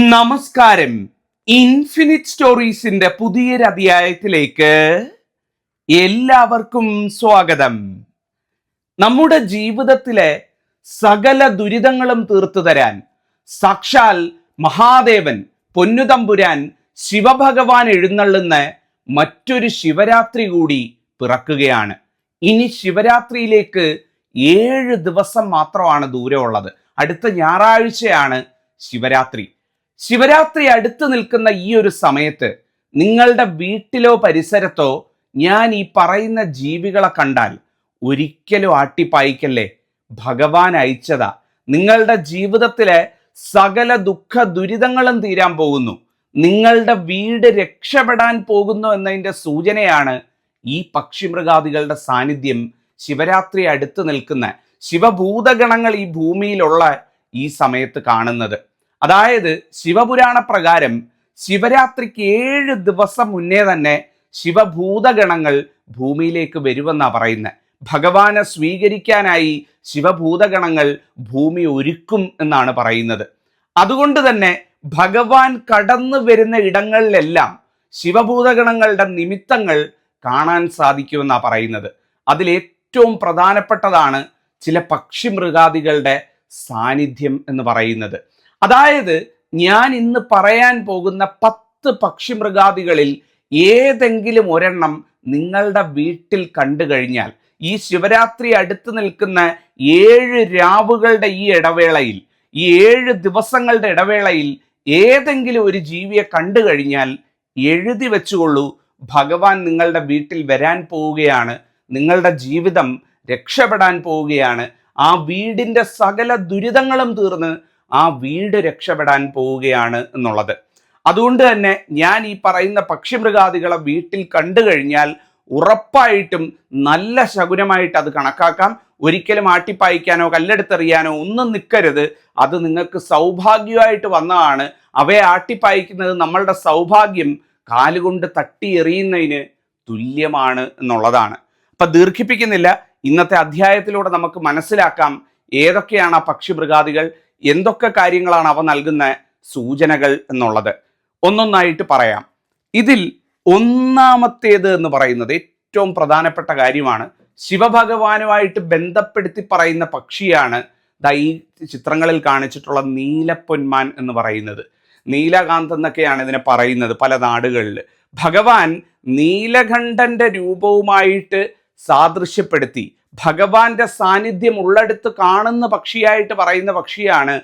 നമസ്കാരം. ഇൻഫിനിറ്റ് സ്റ്റോറീസിന്റെ പുതിയൊരു അധ്യായത്തിലേക്ക് എല്ലാവർക്കും സ്വാഗതം. നമ്മുടെ ജീവിതത്തിലെ സകല ദുരിതങ്ങളും തീർത്തു തരാൻ സാക്ഷാൽ മഹാദേവൻ പൊന്നുതമ്പുരാൻ ശിവഭഗവാൻ എഴുന്നള്ളുന്ന മറ്റൊരു ശിവരാത്രി കൂടി പിറക്കുകയാണ്. ഇനി ശിവരാത്രിയിലേക്ക് 7 ദിവസം മാത്രമാണ് ദൂരമുള്ളത്. അടുത്ത ഞായറാഴ്ചയാണ് ശിവരാത്രി. ശിവരാത്രി അടുത്ത് നിൽക്കുന്ന ഈ ഒരു സമയത്ത് നിങ്ങളുടെ വീട്ടിലോ പരിസരത്തോ ഞാൻ ഈ പറയുന്ന ജീവികളെ കണ്ടാൽ ഒരിക്കലും ആട്ടിപ്പായിക്കല്ലേ. ഭഗവാൻ അയച്ചതാ. നിങ്ങളുടെ ജീവിതത്തിലെ സകല ദുഃഖ ദുരിതങ്ങളും തീരാൻ പോകുന്നു. നിങ്ങളുടെ വീട് രക്ഷപ്പെടാൻ പോകുന്നു എന്നതിൻ്റെ സൂചനയാണ് ഈ പക്ഷിമൃഗാദികളുടെ സാന്നിധ്യം ശിവരാത്രി അടുത്ത് നിൽക്കുന്ന ശിവഭൂതഗണങ്ങൾ ഈ ഭൂമിയിലുള്ള ഈ സമയത്ത് കാണുന്നത്. അതായത് ശിവപുരാണ പ്രകാരം ശിവരാത്രിക്ക് 7 ദിവസം മുന്നേ തന്നെ ശിവഭൂതഗണങ്ങൾ ഭൂമിയിലേക്ക് വരുമെന്നാണ് പറയുന്നത്. ഭഗവാനെ സ്വീകരിക്കാനായി ശിവഭൂതഗണങ്ങൾ ഭൂമി ഒരുക്കും എന്നാണ് പറയുന്നത്. അതുകൊണ്ട് തന്നെ ഭഗവാൻ കടന്നു വരുന്ന ഇടങ്ങളിലെല്ലാം ശിവഭൂതഗണങ്ങളുടെ നിമിത്തങ്ങൾ കാണാൻ സാധിക്കുമെന്നാണ് പറയുന്നത്. അതിലേറ്റവും പ്രധാനപ്പെട്ടതാണ് ചില പക്ഷിമൃഗാദികളുടെ സാന്നിധ്യം എന്ന് പറയുന്നത്. അതായത് ഞാൻ ഇന്ന് പറയാൻ പോകുന്ന 10 പക്ഷിമൃഗാദികളിൽ ഏതെങ്കിലും ഒരെണ്ണം നിങ്ങളുടെ വീട്ടിൽ കണ്ടു കഴിഞ്ഞാൽ ഈ ശിവരാത്രി അടുത്ത് നിൽക്കുന്ന 7 രാവുകളുടെ ഈ ഇടവേളയിൽ, ഈ 7 ദിവസങ്ങളുടെ ഇടവേളയിൽ ഏതെങ്കിലും ഒരു ജീവിയെ കണ്ടു കഴിഞ്ഞാൽ എഴുതി വെച്ചുകൊള്ളൂ, ഭഗവാൻ നിങ്ങളുടെ വീട്ടിൽ വരാൻ പോവുകയാണ്, നിങ്ങളുടെ ജീവിതം രക്ഷപ്പെടാൻ പോവുകയാണ്, ആ വീടിൻ്റെ സകല ദുരിതങ്ങളും തീർന്ന് ആ വീട് രക്ഷപ്പെടാൻ പോവുകയാണ് എന്നുള്ളത്. അതുകൊണ്ട് തന്നെ ഞാൻ ഈ പറയുന്ന പക്ഷിമൃഗാദികളെ വീട്ടിൽ കണ്ടു കഴിഞ്ഞാൽ ഉറപ്പായിട്ടും നല്ല ശകുനമായിട്ട് അത് കണക്കാക്കാം. ഒരിക്കലും ആട്ടിപ്പായിക്കാനോ കല്ലെടുത്തെറിയാനോ ഒന്നും നിൽക്കരുത്. അത് നിങ്ങൾക്ക് സൗഭാഗ്യമായിട്ട് വന്നതാണ്. അവയെ ആട്ടിപ്പായിക്കുന്നത് നമ്മളുടെ സൗഭാഗ്യം കാലുകൊണ്ട് തട്ടി എറിയുന്നതിന് തുല്യമാണ് എന്നുള്ളതാണ്. അപ്പം ദീർഘിപ്പിക്കുന്നില്ല, ഇന്നത്തെ അധ്യായത്തിലൂടെ നമുക്ക് മനസ്സിലാക്കാം ഏതൊക്കെയാണ് ആ പക്ഷിമൃഗാദികൾ, എന്തൊക്കെ കാര്യങ്ങളാണ് അവ നൽകുന്ന സൂചനകൾ എന്നുള്ളത്. ഒന്നൊന്നായിട്ട് പറയാം. ഇതിൽ ഒന്നാമത്തേത് എന്ന് പറയുന്നത് ഏറ്റവും പ്രധാനപ്പെട്ട കാര്യമാണ്. ശിവഭഗവാനുമായിട്ട് ബന്ധപ്പെടുത്തി പറയുന്ന പക്ഷിയാണ് ഈ ചിത്രങ്ങളിൽ കാണിച്ചിട്ടുള്ള നീലപ്പൊന്മാൻ എന്ന് പറയുന്നത്. നീലകാന്ത് എന്നൊക്കെയാണ് ഇതിനെ പറയുന്നത് പല നാടുകളിൽ. ഭഗവാൻ നീലകണ്ഠന്റെ രൂപവുമായിട്ട് സാദൃശ്യപ്പെടുത്തി ഭഗവാന്റെ സാന്നിധ്യം ഉള്ളടുത്ത് കാണുന്ന പക്ഷിയായിട്ട് പറയുന്ന പക്ഷിയാണ്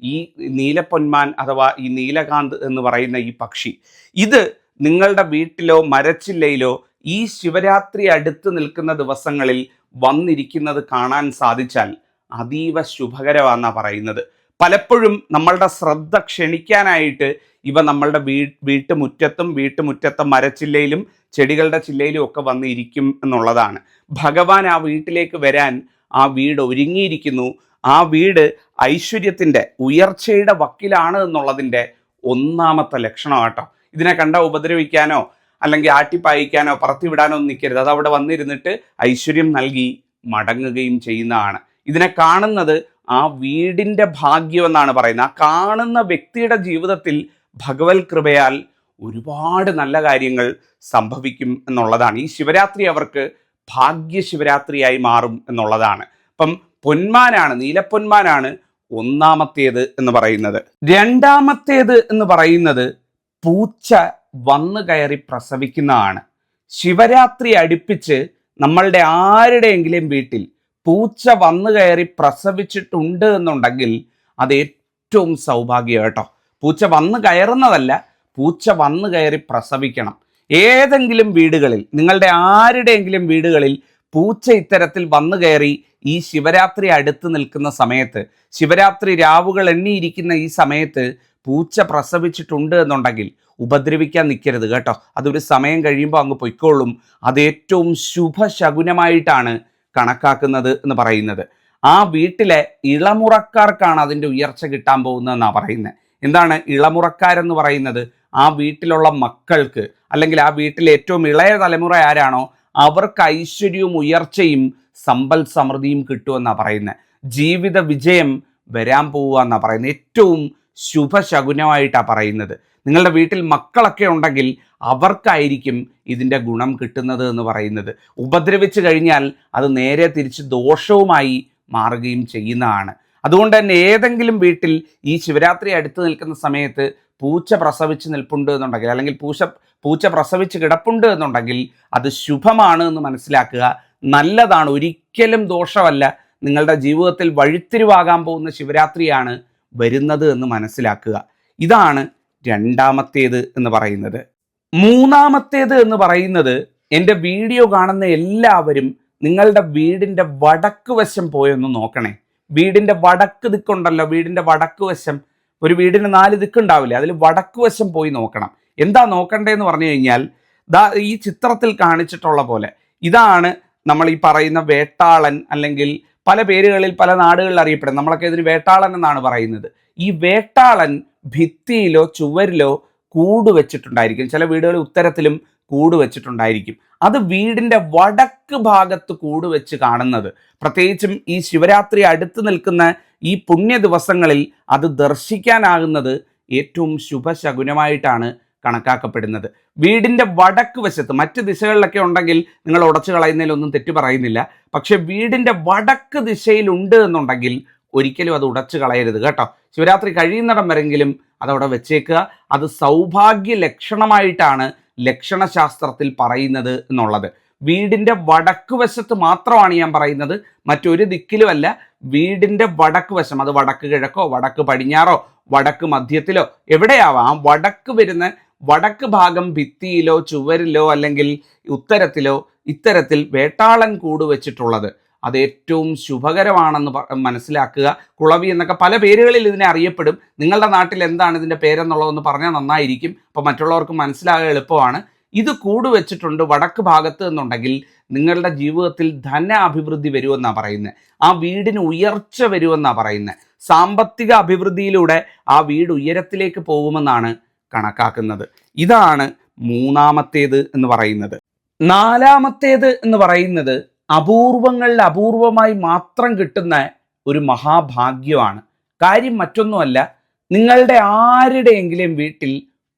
ഈ നീലപ്പൊന്മാൻ അഥവാ ഈ നീലകാന്ത് എന്ന് പറയുന്ന ഈ പക്ഷി. ഇത് നിങ്ങളുടെ വീട്ടിലോ മരച്ചില്ലയിലോ ഈ ശിവരാത്രി അടുത്ത് നിൽക്കുന്ന ദിവസങ്ങളിൽ വന്നിരിക്കുന്നത് കാണാൻ സാധിച്ചാൽ അതീവ ശുഭകരമാണെന്നാണ് പറയുന്നത്. പലപ്പോഴും നമ്മളുടെ ശ്രദ്ധ ക്ഷണിക്കാനായിട്ട് ഇവ നമ്മളുടെ വീട്ടുമുറ്റത്തും മരച്ചില്ലയിലും ചെടികളുടെ ചില്ലയിലും ഒക്കെ വന്നിരിക്കും എന്നുള്ളതാണ്. ഭഗവാൻ ആ വീട്ടിലേക്ക് വരാൻ ആ വീട് ഒരുങ്ങിയിരിക്കുന്നു. ആ വീട് ഐശ്വര്യത്തിൻ്റെ ഉയർച്ചയുടെ വക്കിലാണ് എന്നുള്ളതിൻ്റെ ഒന്നാമത്തെ ലക്ഷണം കേട്ടോ. ഇതിനെ കണ്ട ഉപദ്രവിക്കാനോ അല്ലെങ്കിൽ ആട്ടിപ്പായിക്കാനോ പറത്തിവിടാനോ ഒന്നും നിൽക്കരുത്. അത് അവിടെ വന്നിരുന്നിട്ട് ഐശ്വര്യം നൽകി മടങ്ങുകയും ചെയ്യുന്നതാണ്. ഇതിനെ കാണുന്നത് ആ വീടിൻ്റെ ഭാഗ്യം എന്നാണ് പറയുന്നത്. ആ കാണുന്ന വ്യക്തിയുടെ ജീവിതത്തിൽ ഭഗവത് കൃപയാൽ ഒരുപാട് നല്ല കാര്യങ്ങൾ സംഭവിക്കും എന്നുള്ളതാണ്. ഈ ശിവരാത്രി അവർക്ക് ഭാഗ്യശിവരാത്രിയായി മാറും എന്നുള്ളതാണ്. അപ്പം പൊന്മാനാണ്, നീലപ്പൊന്മാനാണ് ഒന്നാമത്തേത് എന്ന് പറയുന്നത്. രണ്ടാമത്തേത് എന്ന് പറയുന്നത് പൂച്ച വന്നു കയറി പ്രസവിക്കുന്നതാണ്. ശിവരാത്രി അടുപ്പിച്ച് നമ്മളുടെ ആരുടെയെങ്കിലും വീട്ടിൽ പൂച്ച വന്നു കയറി പ്രസവിച്ചിട്ടുണ്ട് എന്നുണ്ടെങ്കിൽ അത് ഏറ്റവും സൗഭാഗ്യം കേട്ടോ. പൂച്ച വന്നു കയറുന്നതല്ല, പൂച്ച വന്നു കയറി പ്രസവിക്കണം. ഏതെങ്കിലും വീടുകളിൽ, നിങ്ങളുടെ ആരുടെയെങ്കിലും വീടുകളിൽ പൂച്ച ഇത്തരത്തിൽ വന്നു കയറി ഈ ശിവരാത്രി അടുത്ത് നിൽക്കുന്ന സമയത്ത്, ശിവരാത്രി രാവുകൾ എണ്ണിയിരിക്കുന്ന ഈ സമയത്ത് പൂച്ച പ്രസവിച്ചിട്ടുണ്ട് എന്നുണ്ടെങ്കിൽ ഉപദ്രവിക്കാൻ നിൽക്കരുത് കേട്ടോ. അതൊരു സമയം കഴിയുമ്പോൾ അങ്ങ് പൊയ്ക്കോളും. അത് ഏറ്റവും ശുഭശകുനമായിട്ടാണ് കണക്കാക്കുന്നത് എന്ന് പറയുന്നത്. ആ വീട്ടിലെ ഇളമുറക്കാർക്കാണ് അതിൻ്റെ ഉയർച്ച കിട്ടാൻ പോകുന്നതെന്നാണ് പറയുന്നത്. എന്താണ് ഇളമുറക്കാരെന്ന് പറയുന്നത്? ആ വീട്ടിലുള്ള മക്കൾക്ക്, അല്ലെങ്കിൽ ആ വീട്ടിലെ ഏറ്റവും ഇളയ തലമുറ ആരാണോ അവർക്ക് ഐശ്വര്യവും ഉയർച്ചയും സമ്പൽ സമൃദ്ധിയും കിട്ടുമെന്നാണ് പറയുന്നത്. ജീവിത വിജയം വരാൻ പോവുക എന്നാണ് പറയുന്നത്. ഏറ്റവും ശുഭശകുനമായിട്ടാണ് പറയുന്നത്. നിങ്ങളുടെ വീട്ടിൽ മക്കളൊക്കെ ഉണ്ടെങ്കിൽ അവർക്കായിരിക്കും ഇതിൻ്റെ ഗുണം കിട്ടുന്നത് എന്ന് പറയുന്നത്. ഉപദ്രവിച്ചു കഴിഞ്ഞാൽ അത് നേരെ തിരിച്ച് ദോഷവുമായി മാറുകയും ചെയ്യുന്നതാണ്. അതുകൊണ്ട് തന്നെ ഏതെങ്കിലും വീട്ടിൽ ഈ ശിവരാത്രി അടുത്ത് നിൽക്കുന്ന സമയത്ത് പൂച്ച പ്രസവിച്ച് നിൽപ്പുണ്ട് എന്നുണ്ടെങ്കിൽ, അല്ലെങ്കിൽ പൂച്ച പ്രസവിച്ച് കിടപ്പുണ്ട് എന്നുണ്ടെങ്കിൽ അത് ശുഭമാണ് എന്ന് മനസ്സിലാക്കുക. നല്ലതാണ്, ഒരിക്കലും ദോഷമല്ല. നിങ്ങളുടെ ജീവിതത്തിൽ വഴിത്തിരിവാകാൻ പോകുന്ന ശിവരാത്രിയാണ് വരുന്നത് എന്ന് മനസ്സിലാക്കുക. ഇതാണ് രണ്ടാമത്തേത് എന്ന് പറയുന്നത്. മൂന്നാമത്തേത് എന്ന് പറയുന്നത്, എൻ്റെ വീഡിയോ കാണുന്ന എല്ലാവരും നിങ്ങളുടെ വീടിൻ്റെ വടക്ക് വശം പോയൊന്ന് നോക്കണേ. വീടിൻ്റെ വടക്ക് ദിക്കുണ്ടല്ലോ, വീടിൻ്റെ വടക്ക് വശം, ഒരു വീടിന് 4 ദിക്കുണ്ടാവില്ലേ, അതിൽ വടക്ക് വശം പോയി നോക്കണം. എന്താ നോക്കണ്ടേന്ന് പറഞ്ഞു കഴിഞ്ഞാൽ, ഈ ചിത്രത്തിൽ കാണിച്ചിട്ടുള്ള പോലെ ഇതാണ് നമ്മൾ ഈ പറയുന്ന വേട്ടാളൻ, അല്ലെങ്കിൽ പല പേരുകളിൽ പല നാടുകളിൽ അറിയപ്പെടുന്നത്. നമ്മളൊക്കെ ഇതിന് വേട്ടാളൻ എന്നാണ് പറയുന്നത്. ഈ വേട്ടാളൻ ഭിത്തിയിലോ ചുവരിലോ കൂട് വെച്ചിട്ടുണ്ടായിരിക്കും. ചില വീടുകളിൽ ഉത്തരത്തിലും കൂട് വെച്ചിട്ടുണ്ടായിരിക്കും. അത് വീടിൻ്റെ വടക്ക് ഭാഗത്ത് കൂട് വെച്ച് കാണുന്നത്, പ്രത്യേകിച്ചും ഈ ശിവരാത്രി അടുത്ത് നിൽക്കുന്ന ഈ പുണ്യ ദിവസങ്ങളിൽ അത് ദർശിക്കാനാകുന്നത് ഏറ്റവും ശുഭശകുനമായിട്ടാണ് കണക്കാക്കപ്പെടുന്നത്. വീടിൻ്റെ വടക്ക് വശത്ത്, മറ്റ് ദിശകളിലൊക്കെ ഉണ്ടെങ്കിൽ നിങ്ങൾ ഉടച്ചു കളയുന്നതിലൊന്നും തെറ്റ് പറയുന്നില്ല. പക്ഷെ വീടിൻ്റെ വടക്ക് ദിശയിലുണ്ട് എന്നുണ്ടെങ്കിൽ ഒരിക്കലും അത് ഉടച്ചു കളയരുത് കേട്ടോ. ശിവരാത്രി കഴിയുന്നിടം വരെങ്കിലും അതവിടെ വെച്ചേക്കുക. അത് സൗഭാഗ്യ ലക്ഷണമായിട്ടാണ് ലക്ഷണശാസ്ത്രത്തിൽ പറയുന്നത് എന്നുള്ളത്. വീടിൻ്റെ വടക്ക് വശത്ത് മാത്രമാണ് ഞാൻ പറയുന്നത്, മറ്റൊരു ദിക്കിലുമല്ല. വീടിൻ്റെ വടക്ക് വശം, അത് വടക്ക് കിഴക്കോ വടക്ക് പടിഞ്ഞാറോ വടക്ക് മധ്യത്തിലോ എവിടെയാവാം, വടക്ക് വരുന്ന വടക്ക് ഭാഗം ഭിത്തിയിലോ ചുവരിലോ അല്ലെങ്കിൽ ഉത്തരത്തിലോ ഇത്തരത്തിൽ വേട്ടാളൻ കൂട് വെച്ചിട്ടുള്ളത് അത് ഏറ്റവും ശുഭകരമാണെന്ന് മനസ്സിലാക്കുക. കുളവി എന്നൊക്കെ പല പേരുകളിൽ ഇതിനെ അറിയപ്പെടും. നിങ്ങളുടെ നാട്ടിൽ എന്താണ് ഇതിൻ്റെ പേരെന്നുള്ളതെന്ന് പറഞ്ഞാൽ നന്നായിരിക്കും. അപ്പോൾ മറ്റുള്ളവർക്ക് മനസ്സിലാകാൻ എളുപ്പമാണ്. ഇത് കൂട് വെച്ചിട്ടുണ്ട് വടക്ക് ഭാഗത്ത് എന്നുണ്ടെങ്കിൽ നിങ്ങളുടെ ജീവിതത്തിൽ ധന അഭിവൃദ്ധി വരുമെന്നാണ് പറയുന്നത്. ആ വീടിന് ഉയർച്ച വരുമെന്നാണ് പറയുന്നത്. സാമ്പത്തിക അഭിവൃദ്ധിയിലൂടെ ആ വീട് ഉയരത്തിലേക്ക് പോകുമെന്നാണ് കണക്കാക്കുന്നത്. ഇതാണ് മൂന്നാമത്തേത് എന്ന് പറയുന്നത്. നാലാമത്തേത് എന്ന് പറയുന്നത് അപൂർവങ്ങളിൽ അപൂർവമായി മാത്രം കിട്ടുന്ന ഒരു മഹാഭാഗ്യമാണ്. കാര്യം മറ്റൊന്നുമല്ല, നിങ്ങളുടെ ആരുടെയെങ്കിലും വീട്ടിൽ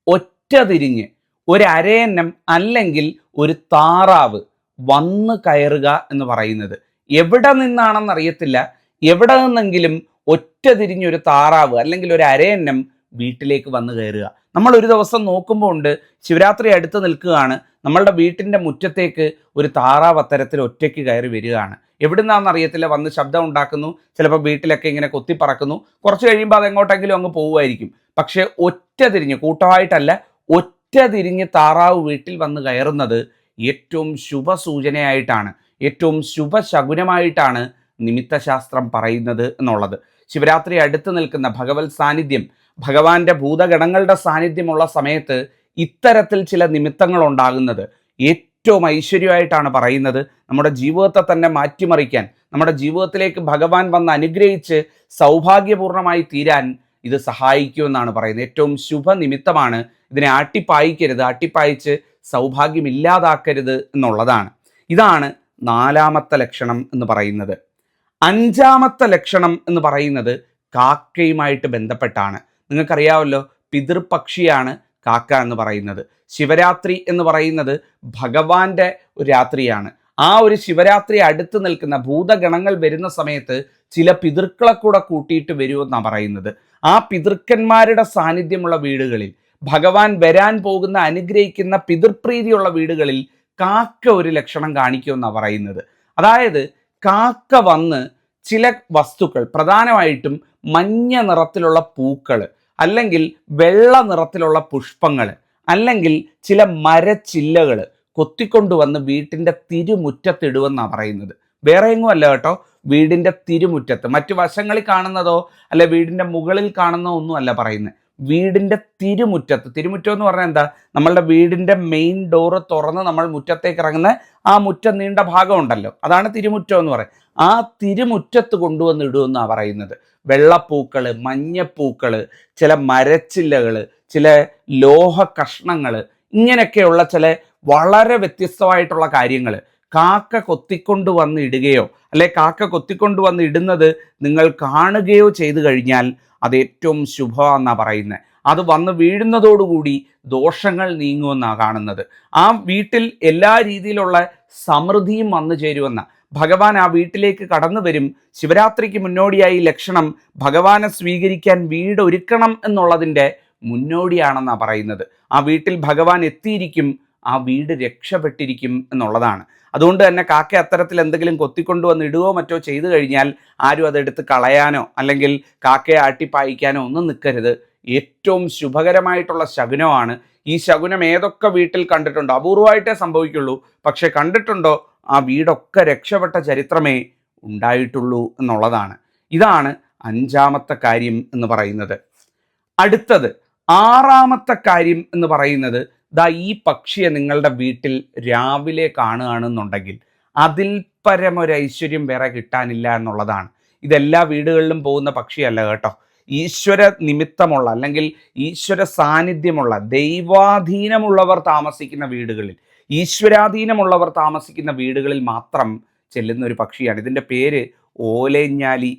ഒറ്റ തിരിഞ്ഞ് ഒരു അരയന്നം അല്ലെങ്കിൽ ഒരു താറാവ് വന്ന് കയറുക എന്ന് പറയുന്നത്, എവിടെ നിന്നാണെന്നറിയത്തില്ല, എവിടെ നിന്നെങ്കിലും ഒറ്റ തിരിഞ്ഞൊരു താറാവ് അല്ലെങ്കിൽ ഒരു അരയന്നം വീട്ടിലേക്ക് വന്ന് കയറുക. നമ്മൾ ഒരു ദിവസം നോക്കുമ്പോൾ ഉണ്ട്, ശിവരാത്രി അടുത്ത് നിൽക്കുകയാണ്, നമ്മളുടെ വീട്ടിൻ്റെ മുറ്റത്തേക്ക് ഒരു താറാവ് അത്തരത്തിൽ ഒറ്റയ്ക്ക് കയറി വരികയാണ്. എവിടുന്നാണെന്നറിയത്തില്ല, വന്ന് ശബ്ദം ഉണ്ടാക്കുന്നു, ചിലപ്പോൾ വീട്ടിലൊക്കെ ഇങ്ങനെ കൊത്തിപ്പറക്കുന്നു, കുറച്ച് കഴിയുമ്പോൾ അത് എങ്ങോട്ടെങ്കിലും അങ്ങ് പോവുമായിരിക്കും. പക്ഷേ ഒറ്റ തിരിഞ്ഞ്, കൂട്ടമായിട്ടല്ല, ഒറ്റ തിരിഞ്ഞ് താറാവ് വീട്ടിൽ വന്ന് കയറുന്നത് ഏറ്റവും ശുഭസൂചനയായിട്ടാണ്, ഏറ്റവും ശുഭശകുനമായിട്ടാണ് നിമിത്തശാസ്ത്രം പറയുന്നത് എന്നുള്ളത്. ശിവരാത്രി അടുത്ത് നിൽക്കുന്ന ഭഗവത് സാന്നിധ്യം, ഭഗവാന്റെ ഭൂതഗണങ്ങളുടെ സാന്നിധ്യമുള്ള സമയത്ത് ഇത്തരത്തിൽ ചില നിമിത്തങ്ങൾ ഉണ്ടാകുന്നത് ഏറ്റവും ഐശ്വര്യമായിട്ടാണ് പറയുന്നത്. നമ്മുടെ ജീവിതത്തെ തന്നെ മാറ്റിമറിക്കാൻ, നമ്മുടെ ജീവിതത്തിലേക്ക് ഭഗവാൻ വന്ന് അനുഗ്രഹിച്ച് സൗഭാഗ്യപൂർണമായി തീരാൻ ഇത് സഹായിക്കുമെന്നാണ് പറയുന്നത്. ഏറ്റവും ശുഭനിമിത്തമാണ്. ഇതിനെ ആട്ടിപ്പായിക്കരുത്, ആട്ടിപ്പായിച്ച് സൗഭാഗ്യമില്ലാതാക്കരുത് എന്നുള്ളതാണ്. ഇതാണ് നാലാമത്തെ ലക്ഷണം എന്ന് പറയുന്നത്. അഞ്ചാമത്തെ ലക്ഷണം എന്ന് പറയുന്നത് കാക്കയുമായിട്ട് ബന്ധപ്പെട്ടാണ്. നിങ്ങൾക്കറിയാമല്ലോ, പിതൃപക്ഷിയാണ് കാക്ക എന്ന് പറയുന്നത്. ശിവരാത്രി എന്ന് പറയുന്നത് ഭഗവാന്റെ ഒരു രാത്രിയാണ്. ആ ഒരു ശിവരാത്രി അടുത്ത് നിൽക്കുന്ന ഭൂതഗണങ്ങൾ വരുന്ന സമയത്ത് ചില പിതൃക്കളെ കൂടെ കൂട്ടിയിട്ട് വരുമെന്നാണ് പറയുന്നത്. ആ പിതൃക്കന്മാരുടെ സാന്നിധ്യമുള്ള വീടുകളിൽ, ഭഗവാൻ വരാൻ പോകുന്ന അനുഗ്രഹിക്കുന്ന പിതൃപ്രീതിയുള്ള വീടുകളിൽ കാക്ക ഒരു ലക്ഷണം കാണിക്കുമെന്നാണ് പറയുന്നത്. അതായത് കാക്ക വന്ന് ചില വസ്തുക്കൾ, പ്രധാനമായിട്ടും മഞ്ഞ നിറത്തിലുള്ള പൂക്കൾ, അല്ലെങ്കിൽ വെള്ള നിറത്തിലുള്ള പുഷ്പങ്ങൾ, അല്ലെങ്കിൽ ചില മരച്ചില്ലകൾ കൊത്തിക്കൊണ്ടുവന്ന് വീട്ടിൻ്റെ തിരുമുറ്റത്തിടുമെന്നാണ് പറയുന്നത്. വേറെ എങ്ങും അല്ല കേട്ടോ, വീടിൻ്റെ തിരുമുറ്റത്ത്. മറ്റു വശങ്ങളിൽ കാണുന്നതോ അല്ല വീടിൻ്റെ മുകളിൽ കാണുന്നതോ ഒന്നും അല്ല പറയുന്നത്. വീടിൻ്റെ തിരുമുറ്റത്ത്. തിരുമുറ്റം എന്ന് പറഞ്ഞാൽ എന്താ? നമ്മളുടെ വീടിൻ്റെ മെയിൻ ഡോറ് തുറന്ന് നമ്മൾ മുറ്റത്തേക്ക് ഇറങ്ങുന്ന ആ മുറ്റം നീണ്ട ഭാഗം ഉണ്ടല്ലോ, അതാണ് തിരുമുറ്റം എന്ന് പറയുന്നത്. ആ തിരുമുറ്റത്ത് കൊണ്ടുവന്ന് ഇടുമെന്നാണ് പറയുന്നത്. വെള്ളപ്പൂക്കൾ, മഞ്ഞപ്പൂക്കൾ, ചില മരച്ചില്ലകൾ, ചില ലോഹ കഷ്ണങ്ങൾ, ഇങ്ങനെയൊക്കെയുള്ള ചില വളരെ വ്യത്യസ്തമായിട്ടുള്ള കാര്യങ്ങൾ കാക്ക കൊത്തിക്കൊണ്ട് വന്ന് ഇടുകയോ അല്ലെ കാക്ക കൊത്തിക്കൊണ്ട് വന്ന് ഇടുന്നത് നിങ്ങൾ കാണുകയോ ചെയ്തു കഴിഞ്ഞാൽ അത് ഏറ്റവും ശുഭമാണെന്നാണ് പറയുന്നത്. അത് വന്ന് വീഴുന്നതോടുകൂടി ദോഷങ്ങൾ നീങ്ങുമെന്നാണ് കാണുന്നത്. ആ വീട്ടിൽ എല്ലാ രീതിയിലുള്ള സമൃദ്ധിയും വന്നു ചേരുമെന്ന ഭഗവാൻ ആ വീട്ടിലേക്ക് കടന്നു വരും. ശിവരാത്രിക്ക് മുന്നോടിയായി ലക്ഷണം ഭഗവാനെ സ്വീകരിക്കാൻ വീട് ഒരുക്കണം എന്നുള്ളതിൻ്റെ മുന്നോടിയാണെന്നാണ് പറയുന്നത്. ആ വീട്ടിൽ ഭഗവാൻ എത്തിയിരിക്കും, ആ വീട് രക്ഷപ്പെട്ടിരിക്കും എന്നുള്ളതാണ്. അതുകൊണ്ട് തന്നെ കാക്ക അത്തരത്തിൽ എന്തെങ്കിലും കൊത്തിക്കൊണ്ടുവന്ന് ഇടുകയോ മറ്റോ ചെയ്തു കഴിഞ്ഞാൽ ആരും അതെടുത്ത് കളയാനോ അല്ലെങ്കിൽ കാക്കയെ ആട്ടിപ്പായിക്കാനോ ഒന്നും നിൽക്കരുത്. ഏറ്റവും ശുഭകരമായിട്ടുള്ള ശകുനമാണ്. ഈ ശകുനം ഏതൊക്കെ വീട്ടിൽ കണ്ടിട്ടുണ്ടോ, അപൂർവമായിട്ടേ സംഭവിക്കുള്ളൂ, പക്ഷെ കണ്ടിട്ടുണ്ടോ, ആ വീടൊക്കെ രക്ഷപ്പെട്ട ചരിത്രമേ ഉണ്ടായിട്ടുള്ളൂ എന്നുള്ളതാണ്. ഇതാണ് 5ാമത്തെ കാര്യം എന്ന് പറയുന്നത്. അടുത്തത് 6ാമത്തെ കാര്യം എന്ന് പറയുന്നത്, ദാ ഈ പക്ഷിയെ നിങ്ങളുടെ വീട്ടിൽ രാവിലെ കാണുകയാണെന്നുണ്ടെങ്കിൽ അതിൽ പരമൊരു ഐശ്വര്യം വേറെ കിട്ടാനില്ല എന്നുള്ളതാണ്. ഇതെല്ലാ വീടുകളിലും പോകുന്ന പക്ഷിയല്ല കേട്ടോ. ഈശ്വര നിമിത്തമുള്ള അല്ലെങ്കിൽ ഈശ്വര സാന്നിധ്യമുള്ള ദൈവാധീനമുള്ളവർ താമസിക്കുന്ന വീടുകളിൽ, ഈശ്വരാധീനമുള്ളവർ താമസിക്കുന്ന വീടുകളിൽ മാത്രം ചെല്ലുന്ന ഒരു പക്ഷിയാണ്. ഇതിൻ്റെ പേര് ഓലേഞ്ഞാലി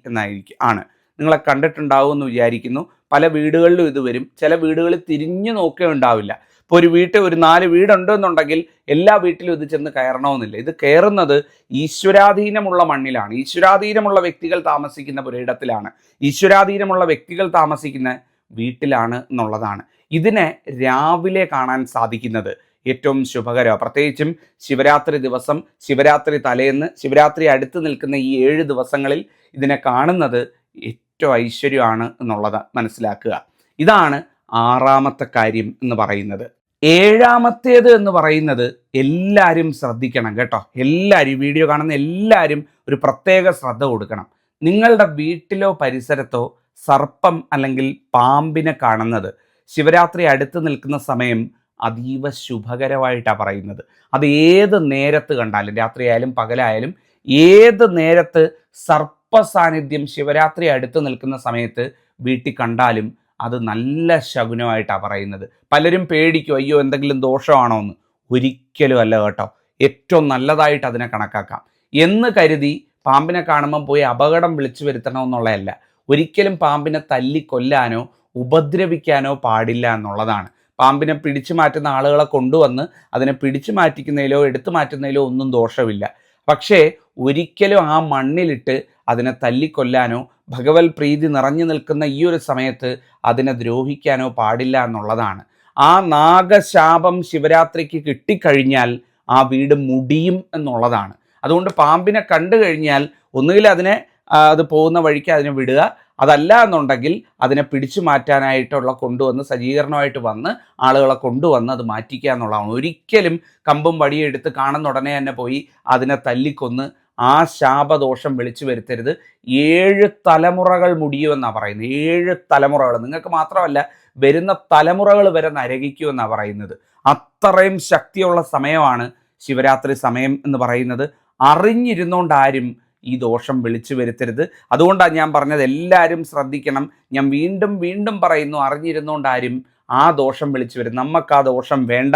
ആണ്. നിങ്ങളെ കണ്ടിട്ടുണ്ടാവുമെന്ന് വിചാരിക്കുന്നു. പല വീടുകളിലും ഇത് വരും. ചില വീടുകളിൽ തിരിഞ്ഞു നോക്കേ ഉണ്ടാവില്ല. ഇപ്പോൾ ഒരു വീട്ടിൽ ഒരു 4 വീടുണ്ടെന്നുണ്ടെങ്കിൽ എല്ലാ വീട്ടിലും ഇത് ചെന്ന് കയറണമെന്നില്ല. ഇത് കയറുന്നത് ഈശ്വരാധീനമുള്ള മണ്ണിലാണ്, ഈശ്വരാധീനമുള്ള വ്യക്തികൾ താമസിക്കുന്ന പുരയിടത്തിലാണ്, ഈശ്വരാധീനമുള്ള വ്യക്തികൾ താമസിക്കുന്ന വീട്ടിലാണ് എന്നുള്ളതാണ്. ഇതിനെ രാവിലെ കാണാൻ സാധിക്കുന്നത് ഏറ്റവും ശുഭകരമാണ്. പ്രത്യേകിച്ചും ശിവരാത്രി ദിവസം, ശിവരാത്രി തലേന്ന്, ശിവരാത്രി അടുത്ത് നിൽക്കുന്ന ഈ 7 ദിവസങ്ങളിൽ ഇതിനെ കാണുന്നത് ഏറ്റവും ഐശ്വര്യമാണ് എന്നുള്ളത് മനസ്സിലാക്കുക. ഇതാണ് 6ാമത്തെ കാര്യം എന്ന് പറയുന്നത്. 7ാമത്തേത് എന്ന് പറയുന്നത് എല്ലാവരും ശ്രദ്ധിക്കണം കേട്ടോ. എല്ലാവരും, വീഡിയോ കാണുന്ന എല്ലാവരും ഒരു പ്രത്യേക ശ്രദ്ധ കൊടുക്കണം. നിങ്ങളുടെ വീട്ടിലോ പരിസരത്തോ സർപ്പം അല്ലെങ്കിൽ പാമ്പിനെ കാണുന്നത് ശിവരാത്രി അടുത്ത് നിൽക്കുന്ന സമയം അതീവ ശുഭകരമായിട്ടാണ് പറയുന്നത്. അത് ഏത് നേരത്ത് കണ്ടാലും, രാത്രിയായാലും പകലായാലും, ഏത് നേരത്ത് സർപ്പ സാന്നിധ്യം ശിവരാത്രി അടുത്ത് നിൽക്കുന്ന സമയത്ത് വീട്ടിൽ കണ്ടാലും അത് നല്ല ശകുനമായിട്ടാണ് പറയുന്നത്. പലരും പേടിക്കും, അയ്യോ എന്തെങ്കിലും ദോഷമാണോ എന്ന്. ഒരിക്കലും അല്ല കേട്ടോ. ഏറ്റവും നല്ലതായിട്ട് അതിനെ കണക്കാക്കാം എന്ന് കരുതി പാമ്പിനെ കാണുമ്പം പോയി അപകടം വിളിച്ചു വരുത്തണമെന്നുള്ളതല്ല. ഒരിക്കലും പാമ്പിനെ തല്ലിക്കൊല്ലാനോ ഉപദ്രവിക്കാനോ പാടില്ല എന്നുള്ളതാണ്. പാമ്പിനെ പിടിച്ചു മാറ്റുന്ന ആളുകളെ കൊണ്ടുവന്ന് അതിനെ പിടിച്ചു മാറ്റിക്കുന്നതിലോ എടുത്തു മാറ്റുന്നതിലോ ഒന്നും ദോഷമില്ല. പക്ഷേ ഒരിക്കലും ആ മണ്ണിലിട്ട് അതിനെ തല്ലിക്കൊല്ലാനോ ഭഗവത് പ്രീതി നിറഞ്ഞു നിൽക്കുന്ന ഈ ഒരു സമയത്ത് അതിനെ ദ്രോഹിക്കാനോ പാടില്ല എന്നുള്ളതാണ്. ആ നാഗശാപം ശിവരാത്രിക്ക് കിട്ടിക്കഴിഞ്ഞാൽ ആ വീട് മുടിയും എന്നുള്ളതാണ്. അതുകൊണ്ട് പാമ്പിനെ കണ്ടു കഴിഞ്ഞാൽ ഒന്നുകിൽ അതിനെ അത് പോകുന്ന വഴിക്ക് അതിനെ വിടുക, അതല്ല എന്നുണ്ടെങ്കിൽ അതിനെ പിടിച്ചു മാറ്റാനായിട്ടുള്ള കൊണ്ടുവന്ന് സജ്ജീകരണമായിട്ട് വന്ന് ആളുകളെ കൊണ്ടുവന്ന് അത് മാറ്റിക്കുക എന്നുള്ളതാണ്. ഒരിക്കലും കമ്പും വടിയും എടുത്ത് കാണുന്ന ഉടനെ തന്നെ പോയി അതിനെ തല്ലിക്കൊന്ന് ആ ശാപദോഷം വിളിച്ചു വരുത്തരുത്. 7 തലമുറകൾ മുടിയുമെന്നാണ് പറയുന്നത്. 7 തലമുറകൾ, നിങ്ങൾക്ക് മാത്രമല്ല വരുന്ന തലമുറകൾ വരെ നരകിക്കുമെന്നാണ് പറയുന്നത്. അത്രയും ശക്തിയുള്ള സമയമാണ് ശിവരാത്രി സമയം എന്ന് പറയുന്നത്. അറിഞ്ഞിരുന്നുകൊണ്ട് ആരും ഈ ദോഷം വിളിച്ചു വരുത്തരുത്. അതുകൊണ്ടാണ് ഞാൻ പറഞ്ഞത് എല്ലാവരും ശ്രദ്ധിക്കണം. ഞാൻ വീണ്ടും വീണ്ടും പറയുന്നു, അറിഞ്ഞിരുന്നുകൊണ്ട് ആരും ആ ദോഷം വിളിച്ചു വരും. നമുക്ക് ആ ദോഷം വേണ്ട.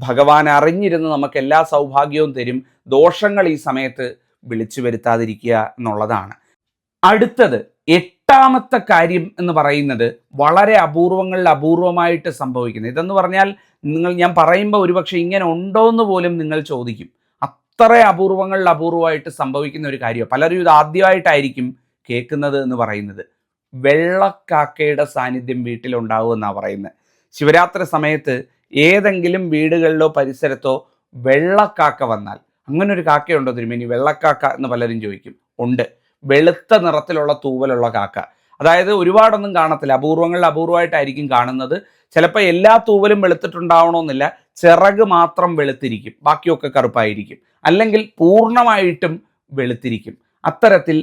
ഭഗവാൻ അറിഞ്ഞിരുന്ന് നമുക്ക് എല്ലാ സൗഭാഗ്യവും തരും. ദോഷങ്ങൾ ഈ സമയത്ത് വിളിച്ചു വരുത്താതിരിക്കുക എന്നുള്ളതാണ്. അടുത്തത് 8ാമത്തെ കാര്യം എന്ന് പറയുന്നത് വളരെ അപൂർവങ്ങളിൽ അപൂർവമായിട്ട് സംഭവിക്കുന്നത്. ഇതെന്ന് പറഞ്ഞാൽ ഞാൻ പറയുമ്പോൾ ഒരുപക്ഷെ ഇങ്ങനെ ഉണ്ടോ എന്ന് പോലും നിങ്ങൾ ചോദിക്കും. അത്ര അപൂർവങ്ങളിൽ അപൂർവമായിട്ട് സംഭവിക്കുന്ന ഒരു കാര്യമാണ്. പലരും ഇത് ആദ്യമായിട്ടായിരിക്കും കേൾക്കുന്നത് എന്ന് പറയുന്നത്. വെള്ളക്കാക്കയുടെ സാന്നിധ്യം വീട്ടിലുണ്ടാവുമെന്നാണ് പറയുന്നത്. ശിവരാത്രി സമയത്ത് ഏതെങ്കിലും വീടുകളിലോ പരിസരത്തോ വെള്ളക്കാക്ക വന്നാൽ, അങ്ങനെ ഒരു കാക്കയുണ്ടോ തിരുമേനി, വെള്ളക്കാക്ക എന്ന് പലരും ചോദിക്കും. ഉണ്ട്. വെളുത്ത നിറത്തിലുള്ള തൂവലുള്ള കാക്ക. അതായത് ഒരുപാടൊന്നും കാണത്തില്ല, അപൂർവങ്ങളിൽ അപൂർവമായിട്ടായിരിക്കും കാണുന്നത്. ചിലപ്പോൾ എല്ലാ തൂവലും വെളുത്തിട്ടുണ്ടാവണമെന്നില്ല, ചിറക് മാത്രം വെളുത്തിരിക്കും, ബാക്കിയൊക്കെ കറുപ്പായിരിക്കും. അല്ലെങ്കിൽ പൂർണ്ണമായിട്ടും വെളുത്തിരിക്കും. അത്തരത്തിൽ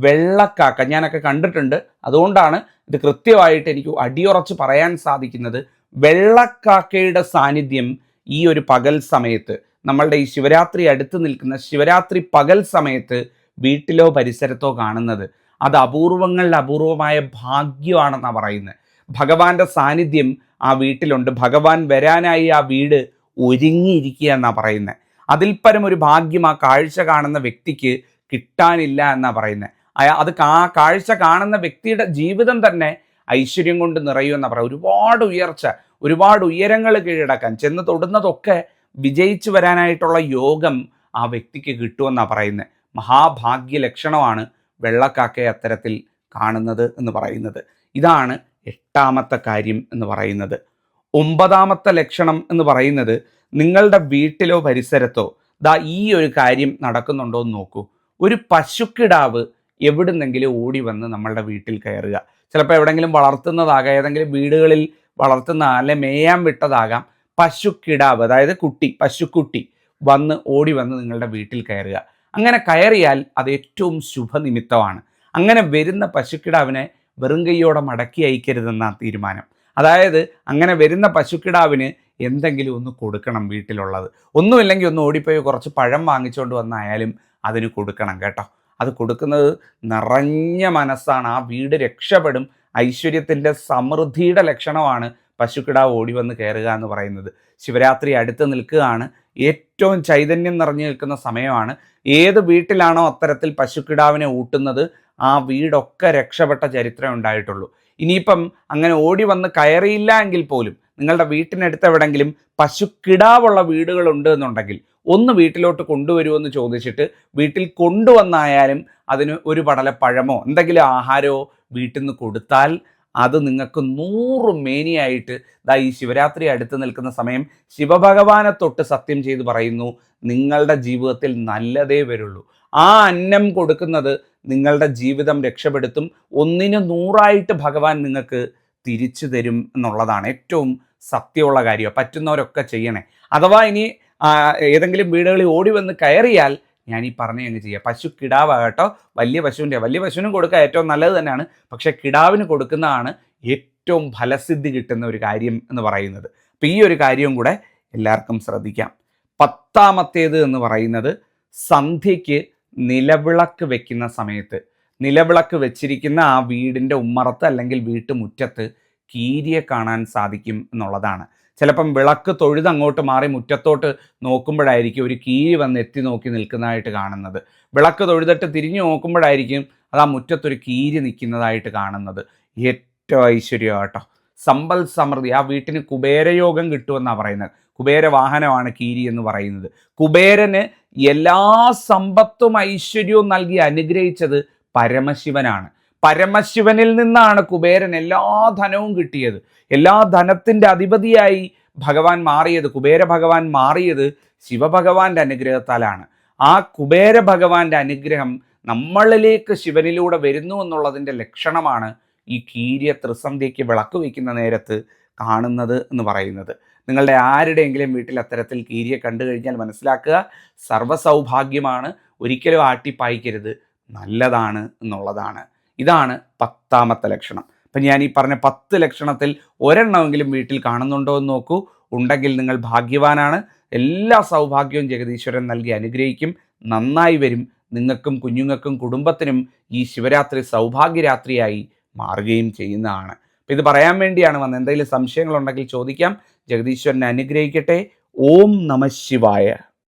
വെള്ളക്കാക്ക ഞാനൊക്കെ കണ്ടിട്ടുണ്ട്. അതുകൊണ്ടാണ് ഇത് കൃത്യമായിട്ട് എനിക്ക് അടിയുറച്ച് പറയാൻ സാധിക്കുന്നത്. വെള്ളക്കാക്കയുടെ സാന്നിധ്യം ഈ ഒരു പകൽ സമയത്ത്, നമ്മളുടെ ഈ ശിവരാത്രി അടുത്ത് നിൽക്കുന്ന ശിവരാത്രി പകൽ സമയത്ത് വീട്ടിലോ പരിസരത്തോ കാണുന്നത് അത് അപൂർവങ്ങളിൽ അപൂർവമായ ഭാഗ്യമാണെന്നാണ് പറയുന്നത്. ഭഗവാന്റെ സാന്നിധ്യം ആ വീട്ടിലുണ്ട്. ഭഗവാൻ വരാനായി ആ വീട് ഒരുങ്ങിയിരിക്കുക എന്നാണ് പറയുന്നത്. അതിൽ പരം ഒരു ഭാഗ്യം ആ കാഴ്ച കാണുന്ന വ്യക്തിക്ക് കിട്ടാനില്ല എന്നാണ് പറയുന്നത്. അത് കാഴ്ച കാണുന്ന വ്യക്തിയുടെ ജീവിതം തന്നെ ഐശ്വര്യം കൊണ്ട് നിറയുമെന്നാണ് പറയുക. ഒരുപാട് ഉയർച്ച, ഒരുപാട് ഉയരങ്ങൾ കീഴടക്കാൻ, ചെന്ന് തൊടുന്നതൊക്കെ വിജയിച്ചു വരാനായിട്ടുള്ള യോഗം ആ വ്യക്തിക്ക് കിട്ടുമെന്നാണ് പറയുന്നത്. മഹാഭാഗ്യ ലക്ഷണമാണ് വെള്ളക്കാക്കയെ അത്തരത്തിൽ കാണുന്നത് എന്ന് പറയുന്നത്. ഇതാണ് 8ാമത്തെ കാര്യം എന്ന് പറയുന്നത്. 9ാമത്തെ ലക്ഷണം എന്ന് പറയുന്നത്, നിങ്ങളുടെ വീട്ടിലോ പരിസരത്തോ ഈ ഒരു കാര്യം നടക്കുന്നുണ്ടോ എന്ന് നോക്കൂ. ഒരു പശുക്കിടാവ് എവിടുന്നെങ്കിലും ഓടി വന്ന് നമ്മളുടെ വീട്ടിൽ കയറുക. ചിലപ്പോൾ എവിടെയെങ്കിലും വളർത്തുന്നതാകാം, ഏതെങ്കിലും വീടുകളിൽ വളർത്തുന്ന അല്ലെ മേയാൻ വിട്ടതാകാം. പശുക്കിടാവ്, അതായത് കുട്ടി, പശുക്കുട്ടി ഓടി വന്ന് നിങ്ങളുടെ വീട്ടിൽ കയറുക. അങ്ങനെ കയറിയാൽ അത് ഏറ്റവും ശുഭനിമിത്തമാണ്. അങ്ങനെ വരുന്ന പശുക്കിടാവിനെ വെറും കൈയോടെ മടക്കി അയക്കരുതെന്നാണ് തീരുമാനം. അതായത് അങ്ങനെ വരുന്ന പശുക്കിടാവിന് എന്തെങ്കിലും ഒന്ന് കൊടുക്കണം വീട്ടിലുള്ളത്. ഒന്നുമില്ലെങ്കിൽ ഒന്ന് ഓടിപ്പോയി കുറച്ച് പഴം വാങ്ങിച്ചുകൊണ്ട് വന്നായാലും അതിന് കൊടുക്കണം കേട്ടോ. അത് കൊടുക്കുന്നത് നിറഞ്ഞ മനസ്സാണ്. ആ വീട് രക്ഷപ്പെടും. ഐശ്വര്യത്തിൻ്റെ സമൃദ്ധിയുടെ ലക്ഷണമാണ് പശുക്കിടാവ് ഓടി വന്ന് കയറുക എന്ന് പറയുന്നത്. ശിവരാത്രി അടുത്ത് നിൽക്കുകയാണ്. ഏറ്റവും ചൈതന്യം നിറഞ്ഞു നിൽക്കുന്ന സമയമാണ്. ഏത് വീട്ടിലാണോ അത്തരത്തിൽ പശുക്കിടാവിനെ ഊട്ടുന്നത് ആ വീടൊക്കെ രക്ഷപ്പെട്ട ചരിത്രം ഉണ്ടായിട്ടുള്ളൂ. ഇനിയിപ്പം അങ്ങനെ ഓടി വന്ന് കയറിയില്ല എങ്കിൽ പോലും നിങ്ങളുടെ വീട്ടിനടുത്ത് എവിടെങ്കിലും പശുക്കിടാവുള്ള വീടുകളുണ്ട് എന്നുണ്ടെങ്കിൽ ഒന്ന് വീട്ടിലോട്ട് കൊണ്ടുവരുമെന്ന് ചോദിച്ചിട്ട് വീട്ടിൽ കൊണ്ടുവന്നായാലും അതിന് ഒരു പടലപ്പഴമോ എന്തെങ്കിലും ആഹാരമോ വീട്ടിൽ നിന്ന് കൊടുത്താൽ അത് നിങ്ങൾക്ക് 100 മേനിയായിട്ട് ഈ ശിവരാത്രി അടുത്ത് നിൽക്കുന്ന സമയം ശിവഭഗവാനെ തൊട്ട് സത്യം ചെയ്ത് പറയുന്നു, നിങ്ങളുടെ ജീവിതത്തിൽ നല്ലതേ വരുള്ളൂ. ആ അന്നം കൊടുക്കുന്നത് നിങ്ങളുടെ ജീവിതം രക്ഷപ്പെടുത്തും. 1ന് 100 ഭഗവാൻ നിങ്ങൾക്ക് തിരിച്ചു തരും എന്നുള്ളതാണ് ഏറ്റവും സത്യമുള്ള കാര്യം. പറ്റുന്നവരൊക്കെ ചെയ്യണേ. അഥവാ ഇനി ഏതെങ്കിലും വീടുകളിൽ ഓടി വന്ന് കയറിയാൽ ഞാൻ ഈ പറഞ്ഞ അങ്ങ് ചെയ്യുക. പശു കിടാവാകട്ടോ, വലിയ പശുവിനും കൊടുക്കുക ഏറ്റവും നല്ലത് തന്നെയാണ്. പക്ഷെ കിടാവിന് കൊടുക്കുന്നതാണ് ഏറ്റവും ഫലസിദ്ധി കിട്ടുന്ന ഒരു കാര്യം എന്ന് പറയുന്നത്. അപ്പം ഈ ഒരു കാര്യവും കൂടെ എല്ലാവർക്കും ശ്രദ്ധിക്കാം. 10ാമത്തേത് എന്ന് പറയുന്നത്, സന്ധ്യയ്ക്ക് നിലവിളക്ക് വെക്കുന്ന സമയത്ത് നിലവിളക്ക് വെച്ചിരിക്കുന്ന ആ വീടിൻ്റെ ഉമ്മറത്ത് അല്ലെങ്കിൽ വീട്ടുമുറ്റത്ത് കീരിയെ കാണാൻ സാധിക്കും എന്നുള്ളതാണ്. ചിലപ്പം വിളക്ക് തൊഴുത് അങ്ങോട്ട് മാറി മുറ്റത്തോട്ട് നോക്കുമ്പോഴായിരിക്കും ഒരു കീരി വന്ന് എത്തി നോക്കി നിൽക്കുന്നതായിട്ട് കാണുന്നത്. വിളക്ക് തൊഴുതിട്ട് തിരിഞ്ഞു നോക്കുമ്പോഴായിരിക്കും അത് ആ മുറ്റത്തൊരു കീരി നിൽക്കുന്നതായിട്ട് കാണുന്നത്. ഏറ്റവും ഐശ്വര്യം കേട്ടോ, സമ്പൽ സമൃദ്ധി. ആ വീട്ടിന് കുബേരയോഗം കിട്ടുമെന്നാണ് പറയുന്നത്. കുബേര വാഹനമാണ് കീരി എന്ന് പറയുന്നത്. കുബേരന് എല്ലാ സമ്പത്തും ഐശ്വര്യവും നൽകി അനുഗ്രഹിച്ചത് പരമശിവനാണ്. പരമശിവനിൽ നിന്നാണ് കുബേരൻ എല്ലാ ധനവും കിട്ടിയത്. എല്ലാ ധനത്തിൻ്റെ അധിപതിയായി ഭഗവാൻ മാറിയത്, കുബേര ഭഗവാൻ മാറിയത് ശിവഭഗവാന്റെ അനുഗ്രഹത്താലാണ്. ആ കുബേര ഭഗവാന്റെ അനുഗ്രഹം നമ്മളിലേക്ക് ശിവനിലൂടെ വരുന്നു എന്നുള്ളതിൻ്റെ ലക്ഷണമാണ് ഈ കീരിയ ത്രിസന്ധ്യയ്ക്ക് വിളക്ക് വയ്ക്കുന്ന നേരത്ത് കാണുന്നത് എന്ന് പറയുന്നത്. നിങ്ങളുടെ ആരുടെയെങ്കിലും വീട്ടിൽ അത്തരത്തിൽ കീരിയെ കണ്ടു കഴിഞ്ഞാൽ മനസ്സിലാക്കുക, സർവ്വസൗഭാഗ്യമാണ്. ഒരിക്കലും ആട്ടിപ്പായിക്കരുത്, നല്ലതാണ് എന്നുള്ളതാണ്. ഇതാണ് 10ാമത്തെ ലക്ഷണം. അപ്പം ഞാൻ ഈ പറഞ്ഞ 10 ലക്ഷണത്തിൽ ഒരെണ്ണമെങ്കിലും വീട്ടിൽ കാണുന്നുണ്ടോ എന്ന് നോക്കൂ. ഉണ്ടെങ്കിൽ നിങ്ങൾ ഭാഗ്യവാനാണ്. എല്ലാ സൗഭാഗ്യവും ജഗദീശ്വരൻ നൽകി അനുഗ്രഹിക്കും. നന്നായി വരും. നിങ്ങൾക്കും കുഞ്ഞുങ്ങൾക്കും കുടുംബത്തിനും ഈ ശിവരാത്രി സൗഭാഗ്യരാത്രിയായി മാറുകയും ചെയ്യുന്നതാണ്. അപ്പം ഇത് പറയാൻ വേണ്ടിയാണ് വന്നത്. എന്തെങ്കിലും സംശയങ്ങളുണ്ടെങ്കിൽ ചോദിക്കാം. ജഗദീശ്വരനെ അനുഗ്രഹിക്കട്ടെ. ഓം നമഃ ശിവായ.